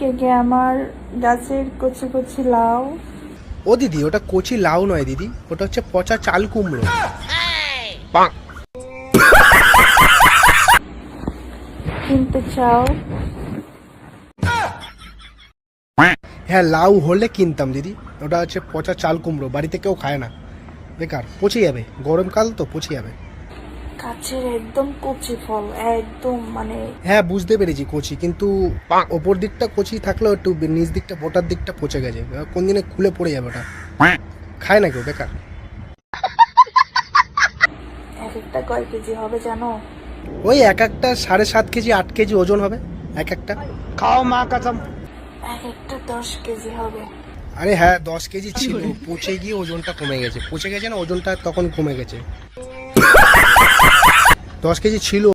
কে কে আমার গাছের কচি কচি লাউ ও দিদি, ওটা কচি লাউ নয় দিদি, ওটা হচ্ছে পচা চাল কুমড়ো। কিনতে চাও? হ্যাঁ, লাউ হলে কিনতাম দিদি, ওটা হচ্ছে পচা চাল কুমড়ো, বাড়িতে কেউ খায় না, বেকার, পচে যাবে, গরমকাল তো পচে যাবে। গাছের একদম কচি ফল, একদম মানে হ্যাঁ বুঝতে পেরেছি কচি, কিন্তু ওপর দিকটা কচি থাকলেও একটু নিচ দিকটা বোটার দিকটা পচে গেছে, কোন দিনে খুলে পড়ে যাবে, ওটা খায় না কেউ, বেকার। এক একটা কয় কেজি হবে জানো? ওই এক একটা 7.5 কেজি 8 কেজি ওজন হবে এক একটা। খাও মা কসম। এক একটা 10 কেজি হবে। আরে হ্যাঁ 10 কেজি ছিল, পচে গিয়ে ওজনটা কমে গেছে, পচে গেছে না, ওজনটা তখন কমে গেছে। 10 কেজি ছিল।